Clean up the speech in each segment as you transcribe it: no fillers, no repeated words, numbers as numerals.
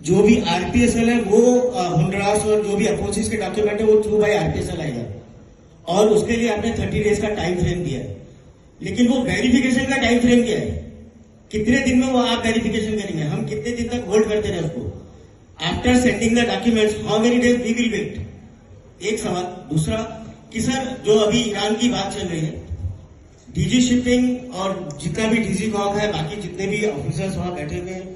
जो भी आरपीएसएल है वो होंडुरास और जो भी अपोजिस के डॉक्यूमेंट है वो थ्रू बाय आरपीएसएल आएगा और उसके लिए आपने 30 डेज का टाइम फ्रेम दिया है। लेकिन वो वेरिफिकेशन का टाइम फ्रेम क्या है? कितने दिन में वो आप वेरिफिकेशन करेंगे? हम कितने दिन तक होल्ड करते रहे उसको? After sending the documents how many days we will wait? एक सवाल। दूसरा कि सर जो अभी ईरान की बात चल रही है, डीजी शिपिंग और जितना भी डीजी कॉक है, बाकी जितने भी ऑफिसर्स वहां बैठे हुए हैं,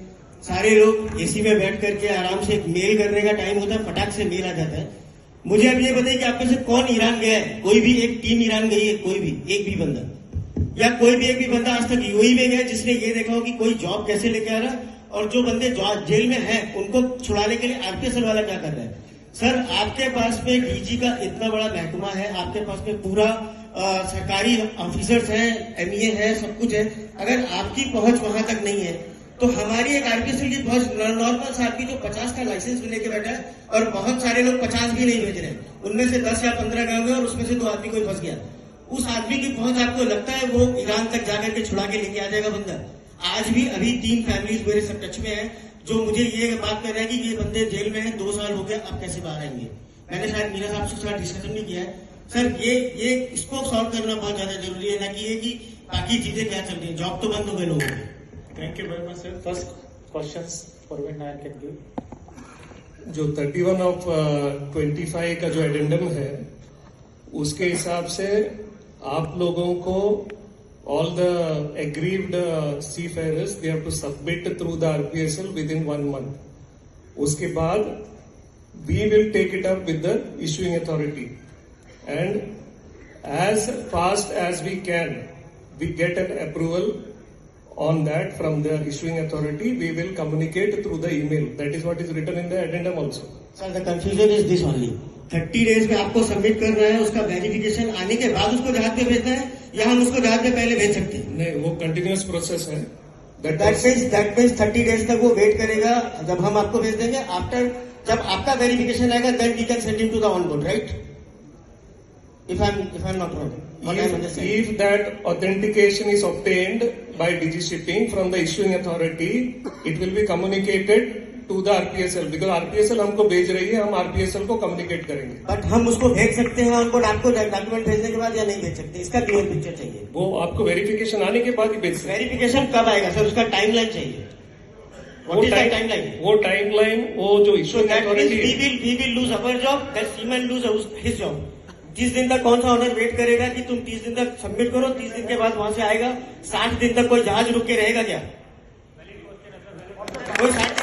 सारे लोग एसी में बैठ करके आराम से मेल करने का टाइम होता है, फटाक से मेल आ जाता है। मुझे अब ये बताइए कि आप में से कौन ईरान गया है? कोई भी एक टीम ईरान गई है? कोई भी एक भी बंदा, या कोई भी एक भी बंदा आज तक यूएई में गया जिसने ये देखा हो कि कोई जॉब कैसे लेके आ रहा है और जो बंदे जेल में हैं उनको छुड़ाने के लिए आरपीएसएल वाला क्या कर रहा है? सर आपके पास में डीजी का इतना बड़ा महकमा है, आपके पास में पूरा सरकारी ऑफिसर्स हैं, एमईए है, सब कुछ है। अगर आपकी पहुंच वहां तक नहीं है तो हमारी एक आरपीएसएल की पहुंच नॉर्मल सा आदमी जो 50 का लाइसेंस भी लेके बैठा है और बहुत सारे लोग 50 भी नहीं भेज रहे हैं, उनमें से 10 या 15 गए हुए और उसमें से 2 आदमी कोई फंस गया, उस आदमी की पहुंच आपको लगता है वो ईरान तक जाकर के छुड़ा के लेके आ जाएगा बंदा? आज भी अभी 3 फैमिलीज मेरे सब टच में है जो मुझे ये बात कर रहे हैं कि ये बंदे जेल में हैं, 2 साल हो गया, अब कैसे बाहर आएंगे? मैंने शायद मीरा साहब से साथ डिस्कशन भी किया है। सर ये इसको सॉल्व करना बहुत ज्यादा जरूरी है, ना कि ये कि बाकी चीजें क्या चल रही है। जॉब तो बंद हो गए लोगों की। Thank you very much sir. First questions Parveen Nair can give. जो 31 ऑफ 25 का जो एडेंडम है उसके हिसाब से आप लोगों को all the aggrieved seafarers they have to submit through the RPSL within 1 month. उसके बाद we will take it up with the issuing authority and as fast as we can we get an approval on that from the issuing authority. We will communicate through the email. That is what is written in the addendum also. Sir, the confusion is this only. 30 days में आपको submit करना है, उसका verification आने के बाद उसको जहाज पे भेजना है या हम उसको जहाज पे पहले भेज सकते हैं? नहीं, वो कंटिन्यूअस प्रोसेस है। दैट मीन्स 30 डेज तक वो वेट करेगा जब हम आपको भेज देंगे। आफ्टर जब आपका वेरिफिकेशन आएगा then we can send him to the on board, right? If I'm not wrong. If that authentication is obtained by DG Shipping from the issuing authority, it will be communicated to the RPSL because RPSL हमको भेज रही है, हम RPSL को communicate करेंगे। But हम उसको भेज सकते हैं ऑन बोर्ड आपको डॉक्यूमेंट भेजने के बाद या नहीं भेज सकते? इसका क्लियर पिक्चर चाहिए। वो आपको वेरिफिकेशन आने के बाद ही भेज सकते। वेरिफिकेशन कब आएगा सर? उसका टाइमलाइन चाहिए। What is that timeline? वो टाइमलाइन वो जो issuing authority we will lose our job, that seaman lose his job. 30 दिन तक कौन सा ऑनर वेट करेगा कि तुम 30 दिन तक सबमिट करो, 30 दिन के बाद वहां से आएगा? 60 दिन तक कोई जहाज रुक के रहेगा क्या? कोई 60